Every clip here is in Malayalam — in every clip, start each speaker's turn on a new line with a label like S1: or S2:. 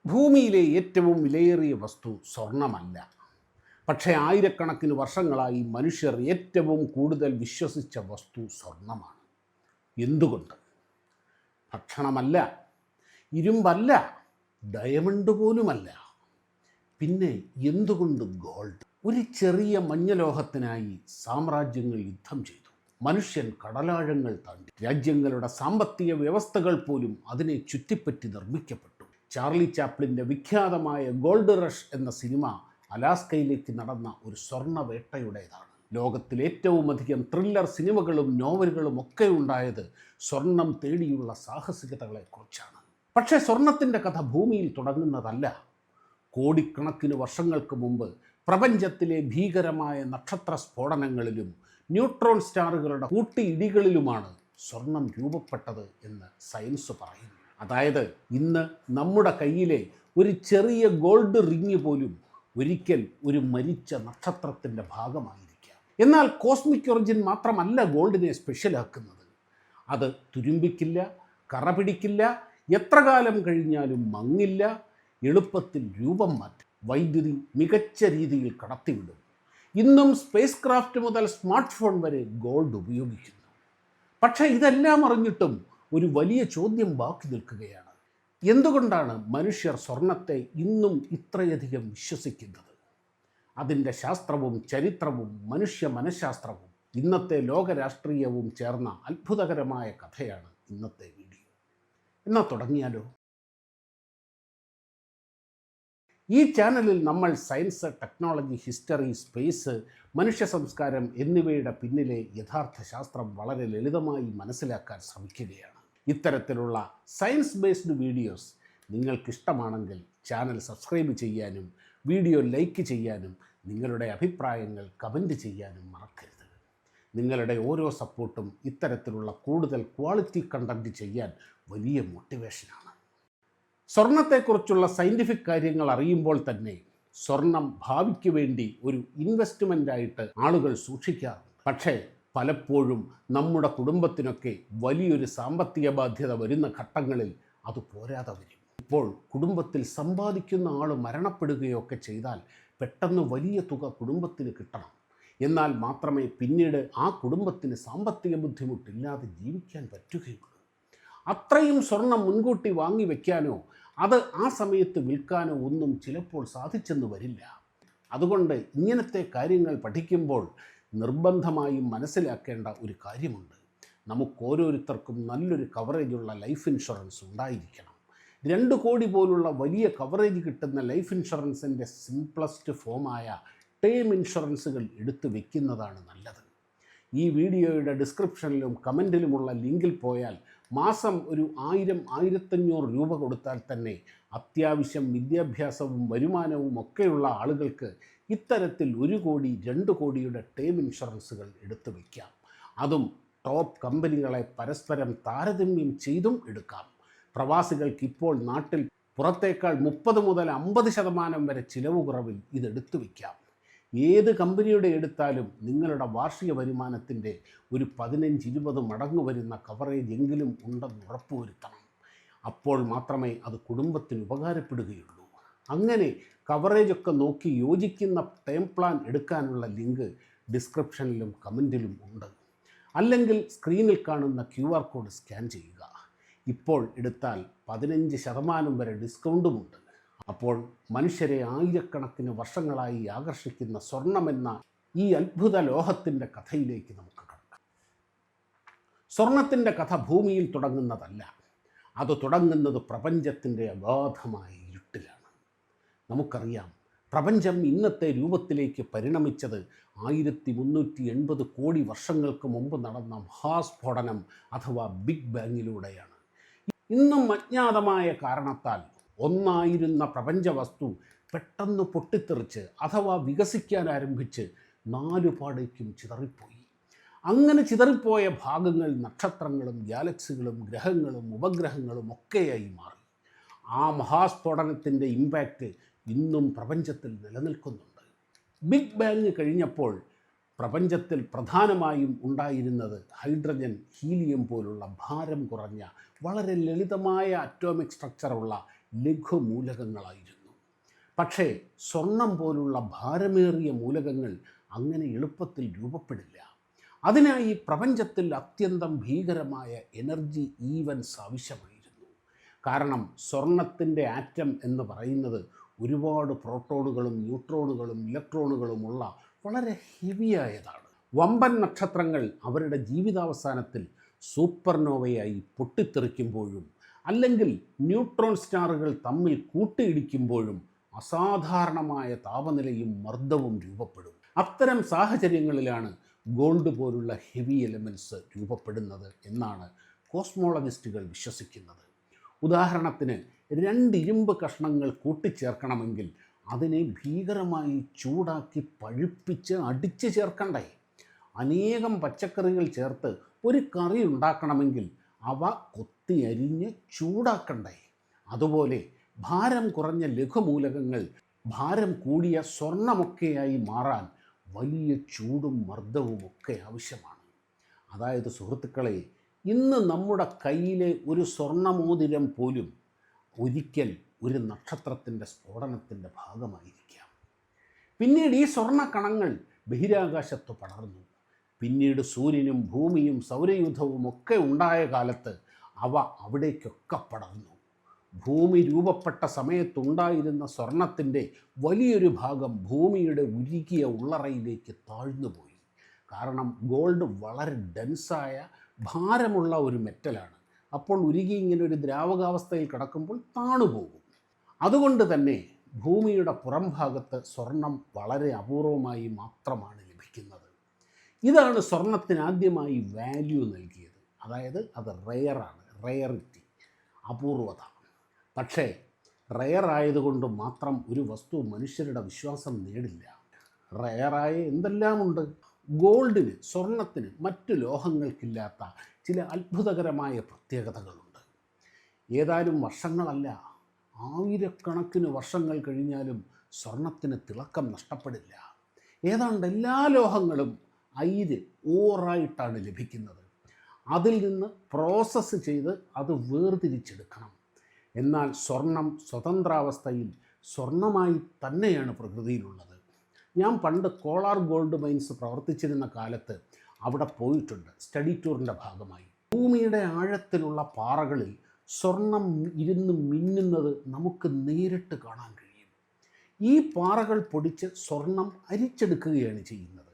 S1: ഭൂമിയിലെ ഏറ്റവും വിലയേറിയ വസ്തു സ്വർണമല്ല. പക്ഷേ ആയിരക്കണക്കിന് വർഷങ്ങളായി മനുഷ്യർ ഏറ്റവും കൂടുതൽ വിശ്വസിച്ച വസ്തു സ്വർണമാണ്. എന്തുകൊണ്ട്? ഭക്ഷണമല്ല, ഇരുമ്പല്ല, ഡയമണ്ട് പോലുമല്ല. പിന്നെ എന്തുകൊണ്ട് ഗോൾഡ്? ഒരു ചെറിയ മഞ്ഞലോഹത്തിനായി സാമ്രാജ്യങ്ങൾ യുദ്ധം ചെയ്തു. മനുഷ്യൻ കടലാഴങ്ങൾ താണ്ടി. രാജ്യങ്ങളുടെ സാമ്പത്തിക വ്യവസ്ഥകൾ പോലും അതിനെ ചുറ്റിപ്പറ്റി നിർമ്മിക്കപ്പെട്ടു. ചാർലി ചാപ്ലിൻ്റെ വിഖ്യാതമായ ഗോൾഡ് റഷ് എന്ന സിനിമ അലാസ്കയിലേക്ക് നടന്ന ഒരു സ്വർണ്ണ വേട്ടയുടേതാണ്. ലോകത്തിൽ ഏറ്റവും അധികം ത്രില്ലർ സിനിമകളും നോവലുകളും ഒക്കെ ഉണ്ടായത് സ്വർണം തേടിയുള്ള സാഹസികതകളെക്കുറിച്ചാണ്. പക്ഷേ സ്വർണത്തിൻ്റെ കഥ ഭൂമിയിൽ തുടങ്ങുന്നതല്ല. കോടിക്കണക്കിന് വർഷങ്ങൾക്ക് മുമ്പ് പ്രപഞ്ചത്തിലെ ഭീകരമായ നക്ഷത്ര സ്ഫോടനങ്ങളിലും ന്യൂട്രോൺ സ്റ്റാറുകളുടെ കൂട്ടിയിടികളിലുമാണ് സ്വർണം രൂപപ്പെട്ടത് എന്ന് സയൻസ് പറയുന്നു. അതായത് ഇന്ന് നമ്മുടെ കയ്യിലെ ഒരു ചെറിയ ഗോൾഡ് റിങ് പോലും ഒരിക്കൽ ഒരു മരിച്ച നക്ഷത്രത്തിൻ്റെ ഭാഗമായിരിക്കാം. എന്നാൽ കോസ്മിക് ഒറിജിൻ മാത്രമല്ല ഗോൾഡിനെ സ്പെഷ്യലാക്കുന്നത്. അത് തുരുമ്പിക്കില്ല, കറ പിടിക്കില്ല, എത്ര കാലം കഴിഞ്ഞാലും മങ്ങില്ല, എളുപ്പത്തിൽ രൂപം മാറ്റും, വൈദ്യുതി മികച്ച രീതിയിൽ കടത്തിവിടും. ഇന്നും സ്പേസ് ക്രാഫ്റ്റ് മുതൽ സ്മാർട്ട് ഫോൺ വരെ ഗോൾഡ് ഉപയോഗിക്കുന്നു. പക്ഷേ ഇതെല്ലാം അറിഞ്ഞിട്ടും ഒരു വലിയ ചോദ്യം ബാക്കി നിൽക്കുകയാണ്. എന്തുകൊണ്ടാണ് മനുഷ്യർ സ്വർണത്തെ ഇന്നും ഇത്രയധികം വിശ്വസിക്കുന്നത്? അതിൻ്റെ ശാസ്ത്രവും ചരിത്രവും മനുഷ്യ മനഃശാസ്ത്രവും ഇന്നത്തെ ലോകരാഷ്ട്രീയവും ചേർന്ന അത്ഭുതകരമായ കഥയാണ് ഇന്നത്തെ വീഡിയോ. എന്നാൽ തുടങ്ങിയാലോ? ഈ ചാനലിൽ നമ്മൾ സയൻസ്, ടെക്നോളജി, ഹിസ്റ്ററി, സ്പേസ്, മനുഷ്യ സംസ്കാരം എന്നിവയുടെ പിന്നിലെ യഥാർത്ഥ ശാസ്ത്രം വളരെ ലളിതമായി മനസ്സിലാക്കാൻ ശ്രമിക്കുകയാണ്. ഇത്തരത്തിലുള്ള സയൻസ് ബേസ്ഡ് വീഡിയോസ് നിങ്ങൾക്കിഷ്ടമാണെങ്കിൽ ചാനൽ സബ്സ്ക്രൈബ് ചെയ്യാനും വീഡിയോ ലൈക്ക് ചെയ്യാനും നിങ്ങളുടെ അഭിപ്രായങ്ങൾ കമൻറ്റ് ചെയ്യാനും മറക്കരുത്. നിങ്ങളുടെ ഓരോ സപ്പോർട്ടും ഇത്തരത്തിലുള്ള കൂടുതൽ ക്വാളിറ്റി കണ്ടൻറ്റ് ചെയ്യാൻ വലിയ മോട്ടിവേഷനാണ്. സ്വർണത്തെക്കുറിച്ചുള്ള സയൻറ്റിഫിക് കാര്യങ്ങൾ അറിയുമ്പോൾ തന്നെ സ്വർണം ഭാവിക്ക് വേണ്ടി ഒരു ഇൻവെസ്റ്റ്മെൻ്റായിട്ട് ആളുകൾ സൂക്ഷിക്കാറുണ്ട്. പക്ഷേ പലപ്പോഴും നമ്മുടെ കുടുംബത്തിനൊക്കെ വലിയൊരു സാമ്പത്തിക ബാധ്യത വരുന്ന ഘട്ടങ്ങളിൽ അത് പോരാതെ വരും. ഇപ്പോൾ കുടുംബത്തിൽ സമ്പാദിക്കുന്ന ആൾ മരണപ്പെടുകയൊക്കെ ചെയ്താൽ പെട്ടെന്ന് വലിയ തുക കുടുംബത്തിന് കിട്ടണം. എന്നാൽ മാത്രമേ പിന്നീട് ആ കുടുംബത്തിന് സാമ്പത്തിക ബുദ്ധിമുട്ടില്ലാതെ ജീവിക്കാൻ പറ്റുകയുള്ളൂ. അത്രയും സ്വർണം മുൻകൂട്ടി വാങ്ങി വയ്ക്കാനോ അത് ആ സമയത്ത് വിൽക്കാനോ ഒന്നും ചിലപ്പോൾ സാധിച്ചെന്ന് വരില്ല. അതുകൊണ്ട് ഇങ്ങനത്തെ കാര്യങ്ങൾ പഠിക്കുമ്പോൾ നിർബന്ധമായും മനസ്സിലാക്കേണ്ട ഒരു കാര്യമുണ്ട്. നമുക്കോരോരുത്തർക്കും നല്ലൊരു കവറേജുള്ള ലൈഫ് ഇൻഷുറൻസ് ഉണ്ടായിരിക്കണം. 2 കോടി പോലുള്ള വലിയ കവറേജ് കിട്ടുന്ന ലൈഫ് ഇൻഷുറൻസിൻ്റെ സിംപ്ലസ്റ്റ് ഫോമായ ടേം ഇൻഷുറൻസുകൾ എടുത്തു വയ്ക്കുന്നതാണ് നല്ലത്. ഈ വീഡിയോയുടെ ഡിസ്ക്രിപ്ഷനിലും കമൻറ്റിലുമുള്ള ലിങ്കിൽ പോയാൽ മാസം ഒരു 1000-1500 രൂപ കൊടുത്താൽ തന്നെ അത്യാവശ്യം വിദ്യാഭ്യാസവും വരുമാനവും ഒക്കെയുള്ള ആളുകൾക്ക് ഇത്തരത്തിൽ 1 കോടി 2 കോടിയുടെ ടേം ഇൻഷുറൻസുകൾ എടുത്തു വയ്ക്കാം. അതും ടോപ്പ് കമ്പനികളെ പരസ്പരം താരതമ്യം ചെയ്തും എടുക്കാം. പ്രവാസികൾക്ക് ഇപ്പോൾ നാട്ടിൽ പുറത്തേക്കാൾ 30 മുതൽ 50% വരെ ചിലവ് കുറവിൽ ഇതെടുത്തു വയ്ക്കാം. ഏത് കമ്പനിയുടെ എടുത്താലും നിങ്ങളുടെ വാർഷിക വരുമാനത്തിൻ്റെ ഒരു 15-20 മടങ്ങ് വരുന്ന കവറേജ് എങ്കിലും ഉണ്ടെന്ന് ഉറപ്പുവരുത്തണം. അപ്പോൾ മാത്രമേ അത് കുടുംബത്തിന് ഉപകാരപ്പെടുകയുള്ളൂ. അങ്ങനെ കവറേജൊക്കെ നോക്കി യോജിക്കുന്ന ടേം പ്ലാൻ എടുക്കാനുള്ള ലിങ്ക് ഡിസ്ക്രിപ്ഷനിലും കമൻറ്റിലും ഉണ്ട്. അല്ലെങ്കിൽ സ്ക്രീനിൽ കാണുന്ന QR കോഡ് സ്കാൻ ചെയ്യുക. ഇപ്പോൾ എടുത്താൽ 15% വരെ ഡിസ്കൗണ്ടുമുണ്ട്. അപ്പോൾ മനുഷ്യരെ ആയിരക്കണക്കിന് വർഷങ്ങളായി ആകർഷിക്കുന്ന സ്വർണമെന്ന ഈ അത്ഭുത ലോഹത്തിൻ്റെ കഥയിലേക്ക് നമുക്ക് കടക്കാം. സ്വർണത്തിൻ്റെ കഥ ഭൂമിയിൽ തുടങ്ങുന്നതല്ല. അത് തുടങ്ങുന്നത് പ്രപഞ്ചത്തിൻ്റെ അഗാധമായ ഇരുട്ടിലാണ്. നമുക്കറിയാം, പ്രപഞ്ചം ഇന്നത്തെ രൂപത്തിലേക്ക് പരിണമിച്ചത് 1380 കോടി വർഷങ്ങൾക്ക് മുമ്പ് നടന്ന മഹാസ്ഫോടനം അഥവാ ബിഗ് ബാങ്ങിലൂടെയാണ്. ഇന്നും അജ്ഞാതമായ കാരണത്താൽ ഒന്നായിരുന്ന പ്രപഞ്ച വസ്തു പെട്ടെന്ന് പൊട്ടിത്തെറിച്ച് അഥവാ വികസിക്കാൻ ആരംഭിച്ച് 4 പാടേക്കും ചിതറിപ്പോയി. അങ്ങനെ ചിതറിപ്പോയ ഭാഗങ്ങൾ നക്ഷത്രങ്ങളും ഗാലക്സികളും ഗ്രഹങ്ങളും ഉപഗ്രഹങ്ങളും ഒക്കെയായി മാറി. ആ മഹാസ്ഫോടനത്തിൻ്റെ ഇമ്പാക്റ്റ് ഇന്നും പ്രപഞ്ചത്തിൽ നിലനിൽക്കുന്നുണ്ട്. ബിഗ് ബാങ് കഴിഞ്ഞപ്പോൾ പ്രപഞ്ചത്തിൽ പ്രധാനമായും ഉണ്ടായിരുന്നത് ഹൈഡ്രജൻ, ഹീലിയം പോലുള്ള ഭാരം കുറഞ്ഞ വളരെ ലളിതമായ അറ്റോമിക് സ്ട്രക്ചറുള്ള ലഘുമൂലകങ്ങളായിരുന്നു. പക്ഷേ സ്വർണം പോലുള്ള ഭാരമേറിയ മൂലകങ്ങൾ അങ്ങനെ എളുപ്പത്തിൽ രൂപപ്പെടില്ല. അതിനായി പ്രപഞ്ചത്തിൽ അത്യന്തം ഭീകരമായ എനർജി ഈവൻസ് ആവശ്യമായിരുന്നു. കാരണം സ്വർണത്തിൻ്റെ ആറ്റം എന്ന് പറയുന്നത് ഒരുപാട് പ്രോട്ടോണുകളും ന്യൂട്രോണുകളും ഇലക്ട്രോണുകളുമുള്ള വളരെ ഹെവിയായതാണ്. വമ്പൻ നക്ഷത്രങ്ങൾ അവരുടെ ജീവിതാവസാനത്തിൽ സൂപ്പർനോവയായി പൊട്ടിത്തെറിക്കുമ്പോഴും അല്ലെങ്കിൽ ന്യൂട്രോൺ സ്റ്റാറുകൾ തമ്മിൽ കൂട്ടിയിടിക്കുമ്പോഴും അസാധാരണമായ താപനിലയും മർദ്ദവും രൂപപ്പെടും. അത്തരം സാഹചര്യങ്ങളിലാണ് ഗോൾഡ് പോലുള്ള ഹെവി എലമെൻറ്റ്സ് രൂപപ്പെടുന്നത് എന്നാണ് കോസ്മോളജിസ്റ്റുകൾ വിശ്വസിക്കുന്നത്. ഉദാഹരണത്തിന് 2 ഇരുമ്പ് കഷ്ണങ്ങൾ കൂട്ടിച്ചേർക്കണമെങ്കിൽ അതിനെ ഭീകരമായി ചൂടാക്കി പഴുപ്പിച്ച് അടിച്ച് ചേർക്കണ്ടേ? അനേകം പച്ചക്കറികൾ ചേർത്ത് ഒരു കറി ഉണ്ടാക്കണമെങ്കിൽ അവ കൊത്തി അരിഞ്ഞ് ചൂടാക്കണ്ടേ? അതുപോലെ ഭാരം കുറഞ്ഞ ലഘുമൂലകങ്ങൾ ഭാരം കൂടിയ സ്വർണമൊക്കെയായി മാറാൻ വലിയ ചൂടും മർദ്ദവുമൊക്കെ ആവശ്യമാണ്. അതായത് സുഹൃത്തുക്കളെ, ഇന്ന് നമ്മുടെ കയ്യിലെ ഒരു സ്വർണ്ണമോതിരം പോലും ഒരിക്കൽ ഒരു നക്ഷത്രത്തിൻ്റെ സ്ഫോടനത്തിൻ്റെ ഭാഗമായിരിക്കാം. പിന്നീട് ഈ സ്വർണ്ണക്കണങ്ങൾ ബഹിരാകാശത്ത് പടർന്നു. പിന്നീട് സൂര്യനും ഭൂമിയും സൗരയൂഥവും ഒക്കെ ഉണ്ടായ കാലത്ത് അവ അവിടേക്കൊക്കെ പടർന്നു. ഭൂമി രൂപപ്പെട്ട സമയത്തുണ്ടായിരുന്ന സ്വർണത്തിൻ്റെ വലിയൊരു ഭാഗം ഭൂമിയുടെ ഉരുകിയ ഉള്ളറയിലേക്ക് താഴ്ന്നുപോയി. കാരണം ഗോൾഡ് വളരെ ഡെൻസായ ഭാരമുള്ള ഒരു മെറ്റലാണ്. അപ്പോൾ ഉരുകി ഇങ്ങനെ ഒരു ദ്രാവകാവസ്ഥയിൽ കിടക്കുമ്പോൾ താണുപോകും. അതുകൊണ്ട് തന്നെ ഭൂമിയുടെ പുറം ഭാഗത്ത് സ്വർണം വളരെ അപൂർവമായി മാത്രമാണ് ലഭിക്കുന്നത്. ഇതാണ് സ്വർണത്തിന് ആദ്യമായി വാല്യൂ നൽകിയത്. അതായത് അത് റെയറാണ്, റെയറിറ്റി, അപൂർവത. പക്ഷേ റെയർ ആയതുകൊണ്ട് മാത്രം ഒരു വസ്തു മനുഷ്യരുടെ വിശ്വാസം നേടില്ല. റെയറായ എന്തെല്ലാമുണ്ട്. ഗോൾഡിന്, സ്വർണത്തിന് മറ്റു ലോഹങ്ങൾക്കില്ലാത്ത ചില അത്ഭുതകരമായ പ്രത്യേകതകളുണ്ട്. ഏതാനും വർഷങ്ങളല്ല, ആയിരക്കണക്കിന് വർഷങ്ങൾ കഴിഞ്ഞാലും സ്വർണത്തിന് തിളക്കം നഷ്ടപ്പെടില്ല. ഏതാണ്ട് എല്ലാ ലോഹങ്ങളും അയിര് ഓറായിട്ടാണ് ലഭിക്കുന്നത്. അതിൽ നിന്ന് പ്രോസസ്സ് ചെയ്ത് അത് വേർതിരിച്ചെടുക്കണം. എന്നാൽ സ്വർണം സ്വതന്ത്രാവസ്ഥയിൽ സ്വർണമായി തന്നെയാണ് പ്രകൃതിയിലുള്ളത്. ഞാൻ പണ്ട് കോളാർ ഗോൾഡ് മൈൻസ് പ്രവർത്തിച്ചിരുന്ന കാലത്ത് അവിടെ പോയിട്ടുണ്ട്, സ്റ്റഡി ടൂറിൻ്റെ ഭാഗമായി. ഭൂമിയുടെ ആഴത്തിലുള്ള പാറകളിൽ സ്വർണം ഇരുന്ന് മിന്നുന്നത് നമുക്ക് നേരിട്ട് കാണാൻ കഴിയും. ഈ പാറകൾ പൊടിച്ച് സ്വർണം അരിച്ചെടുക്കുകയാണ് ചെയ്യുന്നത്.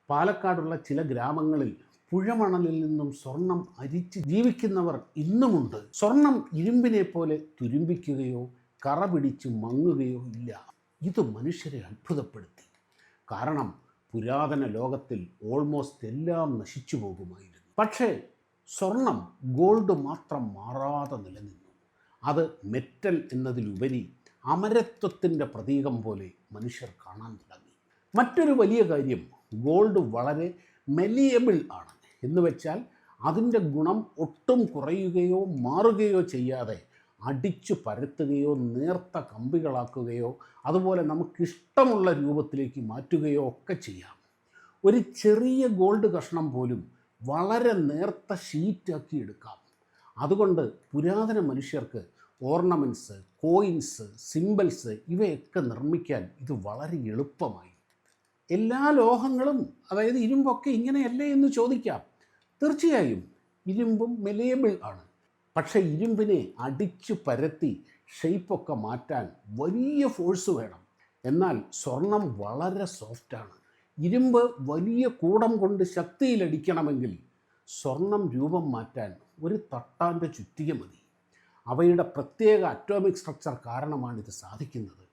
S1: പാലക്കാടുള്ള ചില ഗ്രാമങ്ങളിൽ പുഴമണലിൽ നിന്നും സ്വർണം അരിച്ച് ജീവിക്കുന്നവർ ഇന്നുമുണ്ട്. സ്വർണം ഇരുമ്പിനെ പോലെ തുരുമ്പിക്കുകയോ കറ പിടിച്ച് മങ്ങുകയോ ഇല്ല. ഇത് മനുഷ്യരെ അത്ഭുതപ്പെടുത്തി. കാരണം പുരാതന ലോകത്തിൽ ഓൾമോസ്റ്റ് എല്ലാം നശിച്ചു പോകുമായിരുന്നു. പക്ഷേ സ്വർണം, ഗോൾഡ് മാത്രം മാറാതെ നിലനിന്നു. അത് മെറ്റൽ എന്നതിലുപരി അമരത്വത്തിൻ്റെ പ്രതീകം പോലെ മനുഷ്യർ കാണാൻ തുടങ്ങി. മറ്റൊരു വലിയ കാര്യം, ഗോൾഡ് വളരെ മെലിയബിൾ ആണ്. എന്ന് വെച്ചാൽ അതിൻ്റെ ഗുണം ഒട്ടും കുറയുകയോ മാറുകയോ ചെയ്യാതെ അടിച്ചു പരത്തുകയോ നേർത്ത കമ്പികളാക്കുകയോ അതുപോലെ നമുക്കിഷ്ടമുള്ള രൂപത്തിലേക്ക് മാറ്റുകയോ ഒക്കെ ചെയ്യാം. ഒരു ചെറിയ ഗോൾഡ് കഷ്ണം പോലും വളരെ നേർത്ത ഷീറ്റാക്കി എടുക്കാം. അതുകൊണ്ട് പുരാതന മനുഷ്യർക്ക് ഓർണമെൻറ്റ്സ്, കോയിൻസ്, സിംബൽസ് ഇവയൊക്കെ നിർമ്മിക്കാൻ ഇത് വളരെ എളുപ്പമായി. എല്ലാ ലോഹങ്ങളും, അതായത് ഇരുമ്പൊക്കെ ഇങ്ങനെയല്ലേ എന്ന് ചോദിക്കാം. തീർച്ചയായും ഇരുമ്പും മെലിയബിൾ ആണ്. പക്ഷേ ഇരുമ്പിനെ അടിച്ചു പരത്തി ഷെയ്പ്പൊക്കെ മാറ്റാൻ വലിയ ഫോഴ്സ് വേണം. എന്നാൽ സ്വർണം വളരെ സോഫ്റ്റാണ്. ഇരുമ്പ് വലിയ കൂടം കൊണ്ട് ശക്തിയിലടിക്കണമെങ്കിൽ സ്വർണം രൂപം മാറ്റാൻ ഒരു തട്ടാൻ്റെ ചുറ്റിക മതി. അവയുടെ പ്രത്യേക അറ്റോമിക് സ്ട്രക്ചർ കാരണമാണ് ഇത് സാധിക്കുന്നത്.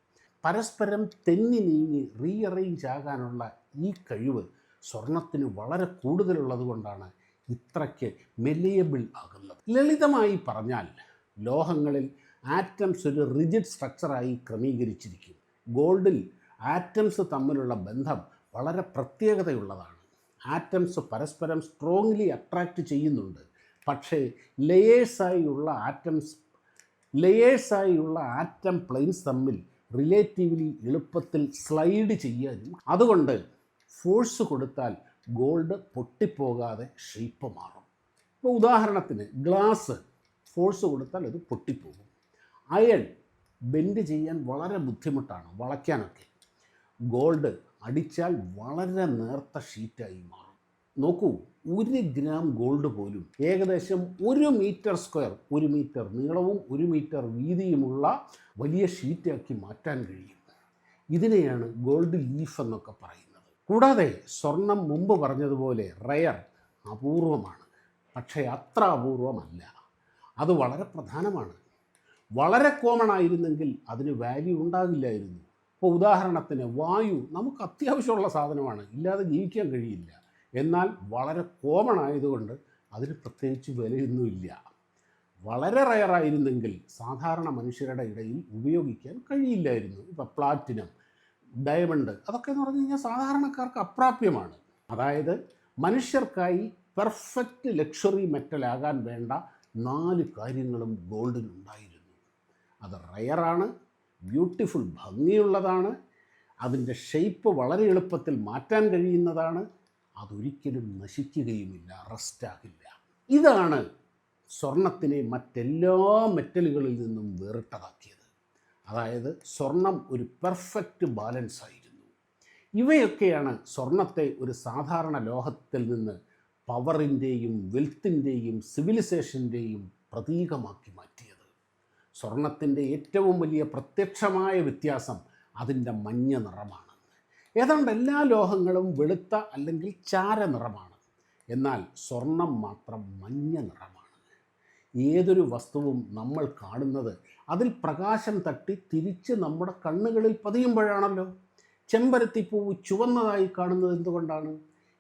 S1: പരസ്പരം തെന്നി നീങ്ങി റീഅറേഞ്ച് ആകാനുള്ള ഈ കഴിവ് സ്വർണത്തിന് വളരെ കൂടുതലുള്ളത് കൊണ്ടാണ് ഇത്രയ്ക്ക് മെലിയബിൾ ആകുന്നത്. ലളിതമായി പറഞ്ഞാൽ ലോഹങ്ങളിൽ ആറ്റംസ് ഒരു റിജിഡ് സ്ട്രക്ചറായി ക്രമീകരിച്ചിരിക്കും. ഗോൾഡിൽ ആറ്റംസ് തമ്മിലുള്ള ബന്ധം വളരെ പ്രത്യേകതയുള്ളതാണ്. ആറ്റംസ് പരസ്പരം സ്ട്രോങ്ലി അട്രാക്റ്റ് ചെയ്യുന്നുണ്ട്. പക്ഷേ ലെയേഴ്സായുള്ള ആറ്റം പ്ലെയിൻസ് തമ്മിൽ റിലേറ്റീവ്ലി എളുപ്പത്തിൽ സ്ലൈഡ് ചെയ്യാനും, അതുകൊണ്ട് ഫോഴ്സ് കൊടുത്താൽ ഗോൾഡ് പൊട്ടിപ്പോകാതെ ഷേപ്പ് മാറും. ഇപ്പോൾ ഉദാഹരണത്തിന് ഗ്ലാസ് ഫോഴ്സ് കൊടുത്താൽ അത് പൊട്ടിപ്പോകും. അയൺ ബെൻഡ് ചെയ്യാൻ വളരെ ബുദ്ധിമുട്ടാണ്, വളയ്ക്കാനൊക്കെ. ഗോൾഡ് അടിച്ചാൽ വളരെ നേർത്ത ഷീറ്റായി മാറും. നോക്കൂ, 1 ഗ്രാം ഗോൾഡ് പോലും ഏകദേശം 1 മീറ്റർ സ്ക്വയർ, 1 മീറ്റർ നീളവും 1 മീറ്റർ വീതിയുമുള്ള വലിയ ഷീറ്റാക്കി മാറ്റാൻ കഴിയും. ഇതിനെയാണ് ഗോൾഡ് ലീഫ് എന്നൊക്കെ പറയുന്നത്. കൂടാതെ സ്വർണം മുമ്പ് പറഞ്ഞതുപോലെ റയർ, അപൂർവമാണ്. പക്ഷേ അത്ര അപൂർവമല്ല. അത് വളരെ പ്രധാനമാണ്. വളരെ കോമൺ ആയിരുന്നെങ്കിൽ അതിന് വാല്യൂ ഉണ്ടാകില്ലായിരുന്നു. ഇപ്പോൾ ഉദാഹരണത്തിന് വായു നമുക്ക് അത്യാവശ്യമുള്ള സാധനമാണ്, ഇല്ലാതെ ജീവിക്കാൻ കഴിയില്ല. എന്നാൽ വളരെ കോമൺ ആയതുകൊണ്ട് അതിന് പ്രത്യേകിച്ച് വിലയൊന്നുമില്ല. വളരെ റയറായിരുന്നെങ്കിൽ സാധാരണ മനുഷ്യരുടെ ഇടയിൽ ഉപയോഗിക്കാൻ കഴിയില്ലായിരുന്നു. ഇപ്പോൾ പ്ലാറ്റിനം, ഡയമണ്ട് അതൊക്കെ എന്ന് പറഞ്ഞു കഴിഞ്ഞാൽ സാധാരണക്കാർക്ക് അപ്രാപ്യമാണ്. അതായത് മനുഷ്യർക്കായി പെർഫെക്റ്റ് ലക്ഷറി മെറ്റലാകാൻ വേണ്ട 4 കാര്യങ്ങളും ഗോൾഡിനുണ്ടായിരുന്നു. അത് റയറാണ്, ബ്യൂട്ടിഫുൾ, ഭംഗിയുള്ളതാണ്, അതിൻ്റെ ഷേപ്പ് വളരെ എളുപ്പത്തിൽ മാറ്റാൻ കഴിയുന്നതാണ്, അതൊരിക്കലും നശിക്കുകയുമില്ല, റസ്റ്റാകില്ല. ഇതാണ് സ്വർണത്തിനെ മറ്റെല്ലാ മെറ്റലുകളിൽ നിന്നും വേറിട്ടതാക്കിയത്. അതായത് സ്വർണം ഒരു പെർഫെക്റ്റ് ബാലൻസ് ആയിരുന്നു. ഇവയൊക്കെയാണ് സ്വർണത്തെ ഒരു സാധാരണ ലോഹത്തിൽ നിന്ന് പവറിൻ്റെയും വെൽത്തിൻ്റെയും സിവിലൈസേഷൻ്റെയും പ്രതീകമാക്കി മാറ്റിയത്. സ്വർണത്തിൻ്റെ ഏറ്റവും വലിയ പ്രത്യക്ഷമായ വ്യത്യാസം അതിൻ്റെ മഞ്ഞ നിറമാണ്. ഏതാണ്ട് എല്ലാ ലോഹങ്ങളും വെളുത്ത അല്ലെങ്കിൽ ചാര നിറമാണ്. എന്നാൽ സ്വർണം മാത്രം മഞ്ഞ നിറമാണ്. ഏതൊരു വസ്തുവും നമ്മൾ കാണുന്നത് അതിൽ പ്രകാശം തട്ടി തിരിച്ച് നമ്മുടെ കണ്ണുകളിൽ പതിയുമ്പോഴാണല്ലോ. ചെമ്പരത്തിപ്പൂവ് ചുവന്നതായി കാണുന്നത് എന്തുകൊണ്ടാണ്?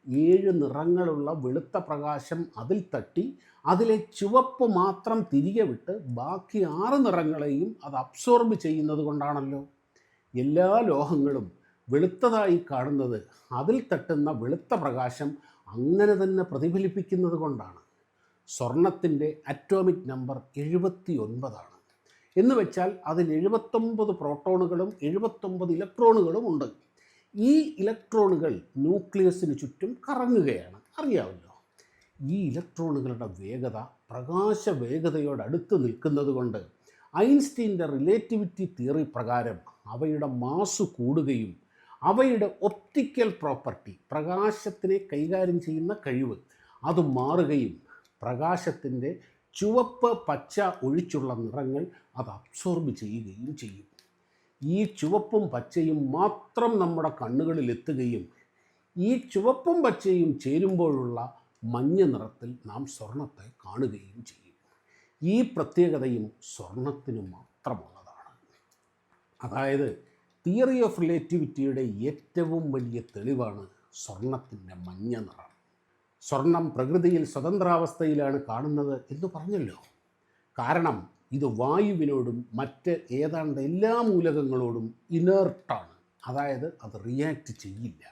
S1: 7 നിറങ്ങളുള്ള വെളുത്ത പ്രകാശം അതിൽ തട്ടി അതിലെ ചുവപ്പ് മാത്രം തിരികെ വിട്ട് ബാക്കി 6 നിറങ്ങളെയും അത് അബ്സോർബ് ചെയ്യുന്നത് കൊണ്ടാണല്ലോ. എല്ലാ ലോഹങ്ങളും വെളുത്തതായി കാണുന്നത് അതിൽ തട്ടുന്ന വെളുത്ത പ്രകാശം അങ്ങനെ തന്നെ പ്രതിഫലിപ്പിക്കുന്നത് കൊണ്ടാണ്. സ്വർണത്തിൻ്റെ അറ്റോമിക് നമ്പർ 79 എന്ന് വെച്ചാൽ അതിൽ 79 പ്രോട്ടോണുകളും 79 ഇലക്ട്രോണുകളും ഉണ്ട്. ഈ ഇലക്ട്രോണുകൾ ന്യൂക്ലിയസിന് ചുറ്റും കറങ്ങുകയാണ്, അറിയാമല്ലോ. ഈ ഇലക്ട്രോണുകളുടെ വേഗത പ്രകാശ വേഗതയോടടുത്ത് നിൽക്കുന്നത് കൊണ്ട് ഐൻസ്റ്റീൻ്റെ റിലേറ്റിവിറ്റി തിയറി പ്രകാരം അവയുടെ മാസ് കൂടുകയും അവയുടെ ഒപ്റ്റിക്കൽ പ്രോപ്പർട്ടി, പ്രകാശത്തിനെ കൈകാര്യം ചെയ്യുന്ന കഴിവ്, അത് മാറുകയും പ്രകാശത്തിൻ്റെ ചുവപ്പ്, പച്ച ഒഴിച്ചുള്ള നിറങ്ങൾ അത് അബ്സോർബ് ചെയ്യുകയും ചെയ്യും. ഈ ചുവപ്പും പച്ചയും മാത്രം നമ്മുടെ കണ്ണുകളിൽ എത്തുകയും ഈ ചുവപ്പും പച്ചയും ചേരുമ്പോഴുള്ള മഞ്ഞ നിറത്തിൽ നാം സ്വർണത്തെ കാണുകയും ചെയ്യും. ഈ പ്രത്യേകതയും സ്വർണത്തിന് മാത്രമുള്ളതാണ്. അതായത് തിയറി ഓഫ് റിലേറ്റിവിറ്റിയുടെ ഏറ്റവും വലിയ തെളിവാണ് സ്വർണത്തിൻ്റെ മഞ്ഞ നിറം. സ്വർണം പ്രകൃതിയിൽ സ്വതന്ത്രാവസ്ഥയിലാണ് കാണുന്നത് എന്ന് പറഞ്ഞല്ലോ. കാരണം ഇത് വായുവിനോടും മറ്റ് ഏതാണ്ട് എല്ലാ മൂലകങ്ങളോടും ഇനേർട്ടാണ്. അതായത് അത് റിയാക്ട് ചെയ്യില്ല.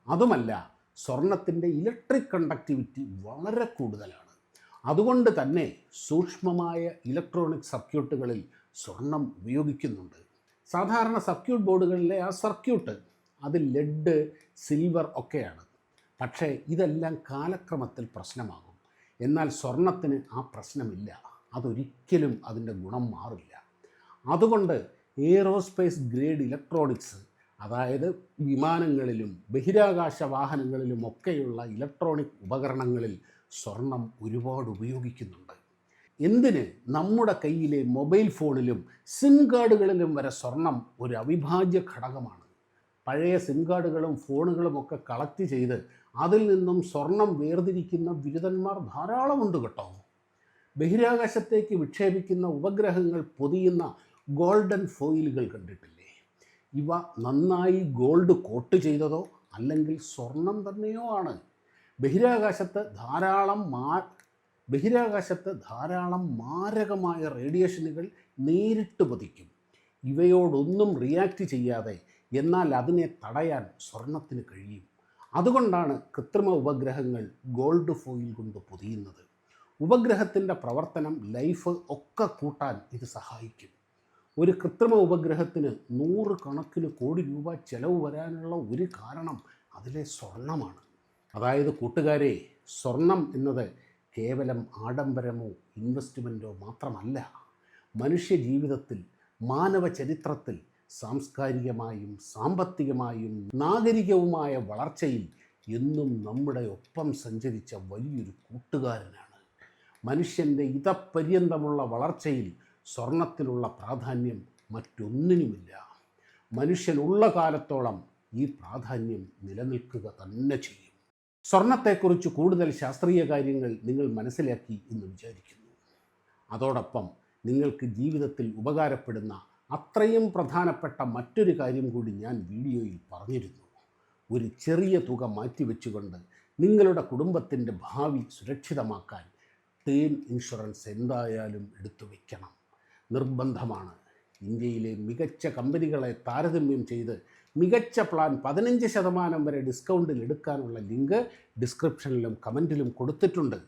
S1: അതുമല്ല, സ്വർണത്തിൻ്റെ ഇലക്ട്രിക് കണ്ടക്ടിവിറ്റി വളരെ കൂടുതലാണ്. അതുകൊണ്ട് തന്നെ സൂക്ഷ്മമായ ഇലക്ട്രോണിക് സർക്യൂട്ടുകളിൽ സ്വർണം ഉപയോഗിക്കുന്നുണ്ട്. സാധാരണ സർക്യൂട്ട് ബോർഡുകളിലെ ആ സർക്യൂട്ട് അത് ലെഡ്, സിൽവർ ഒക്കെയാണ്. പക്ഷേ ഇതെല്ലാം കാലക്രമത്തിൽ പ്രശ്നമാകും. എന്നാൽ സ്വർണത്തിന് ആ പ്രശ്നമില്ല. അതൊരിക്കലും അതിൻ്റെ ഗുണം മാറില്ല. അതുകൊണ്ട് എയ്റോസ്പേസ് ഗ്രേഡ് ഇലക്ട്രോണിക്സ്, അതായത് വിമാനങ്ങളിലും ബഹിരാകാശ വാഹനങ്ങളിലും ഒക്കെയുള്ള ഇലക്ട്രോണിക് ഉപകരണങ്ങളിൽ സ്വർണം ഒരുപാട് ഉപയോഗിക്കുന്നുണ്ട്. എന്തിന്, നമ്മുടെ കയ്യിലെ മൊബൈൽ ഫോണിലും സിം കാർഡുകളിലും വരെ സ്വർണം ഒരു അവിഭാജ്യ ഘടകമാണ്. പഴയ സിം കാർഡുകളും ഫോണുകളും ഒക്കെ കളക്ട് ചെയ്ത് അതിൽ നിന്നും സ്വർണം വേർതിരിക്കുന്ന ബിരുദന്മാർ ധാരാളമുണ്ട് കേട്ടോ. ബഹിരാകാശത്തേക്ക് വിക്ഷേപിക്കുന്ന ഉപഗ്രഹങ്ങൾ പൊതിയുന്ന ഗോൾഡൻ ഫോയിലുകൾ കണ്ടിട്ടില്ലേ? ഇവ നന്നായി ഗോൾഡ് കോട്ട് ചെയ്തതോ അല്ലെങ്കിൽ സ്വർണം തന്നെയോ ആണ്. ബഹിരാകാശത്ത് ധാരാളം മാരകമായ റേഡിയേഷനുകൾ നേരിട്ട് പതിക്കും. ഇവയോടൊന്നും റിയാക്ട് ചെയ്യാതെ എന്നാൽ അതിനെ തടയാൻ സ്വർണത്തിന് കഴിയും. അതുകൊണ്ടാണ് കൃത്രിമ ഉപഗ്രഹങ്ങൾ ഗോൾഡ് ഫോയിൽ കൊണ്ട് പൊതിയുന്നത്. ഉപഗ്രഹത്തിൻ്റെ പ്രവർത്തനം, ലൈഫ് ഒക്കെ കൂട്ടാൻ ഇത് സഹായിക്കും. ഒരു കൃത്രിമ ഉപഗ്രഹത്തിന് 100 കണക്കിന് കോടി രൂപ ചെലവ് വരാനുള്ള ഒരു കാരണം അതിലെ സ്വർണമാണ്. അതായത് കൂട്ടുകാരെ, സ്വർണം എന്നത് കേവലം ആഡംബരമോ ഇൻവെസ്റ്റ്മെൻറ്റോ മാത്രമല്ല. മനുഷ്യ ജീവിതത്തിൽ മാനവ ചരിത്രത്തിൽ സാംസ്കാരികമായും സാമ്പത്തികമായും നാഗരികവുമായ വളർച്ചയിൽ എന്നും നമ്മുടെ ഒപ്പം സഞ്ചരിച്ച വലിയൊരു കൂട്ടുകാരനാണ്. മനുഷ്യൻ്റെ ഇതപര്യന്തമുള്ള വളർച്ചയിൽ സ്വർണത്തിനുള്ള പ്രാധാന്യം മറ്റൊന്നിനുമില്ല. മനുഷ്യനുള്ള കാലത്തോളം ഈ പ്രാധാന്യം നിലനിൽക്കുക തന്നെ ചെയ്യും. സ്വർണത്തെക്കുറിച്ച് കൂടുതൽ ശാസ്ത്രീയ കാര്യങ്ങൾ നിങ്ങൾ മനസ്സിലാക്കി എന്ന് വിചാരിക്കുന്നു. അതോടൊപ്പം നിങ്ങൾക്ക് ജീവിതത്തിൽ ഉപകാരപ്പെടുന്ന അത്രയും പ്രധാനപ്പെട്ട മറ്റൊരു കാര്യം കൂടി ഞാൻ വീഡിയോയിൽ പറഞ്ഞിരുന്നു. ഒരു ചെറിയ തുക മാറ്റിവെച്ചുകൊണ്ട് നിങ്ങളുടെ കുടുംബത്തിൻ്റെ ഭാവി സുരക്ഷിതമാക്കാൻ ടേം ഇൻഷുറൻസ് എന്തായാലും എടുത്തു വയ്ക്കണം, നിർബന്ധമാണ്. ഇന്ത്യയിലെ മികച്ച കമ്പനികളെ താരതമ്യം ചെയ്ത് മികച്ച പ്ലാൻ 15% വരെ ഡിസ്കൗണ്ടിൽ എടുക്കാനുള്ള ലിങ്ക് ഡിസ്ക്രിപ്ഷനിലും കമൻറ്റിലും കൊടുത്തിട്ടുണ്ട്.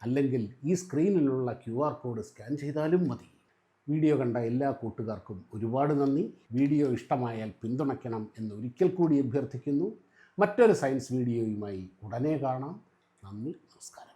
S1: അല്ലെങ്കിൽ ഈ സ്ക്രീനിലുള്ള QR കോഡ് സ്കാൻ ചെയ്താലും മതി. വീഡിയോ കണ്ട എല്ലാ കൂട്ടുകാർക്കും ഒരുപാട് നന്ദി. വീഡിയോ ഇഷ്ടമായാൽ പിന്തുണയ്ക്കണം എന്ന് ഒരിക്കൽ കൂടി അഭ്യർത്ഥിക്കുന്നു. മറ്റൊരു സയൻസ് വീഡിയോയുമായി ഉടനെ കാണാം. നന്ദി, നമസ്കാരം.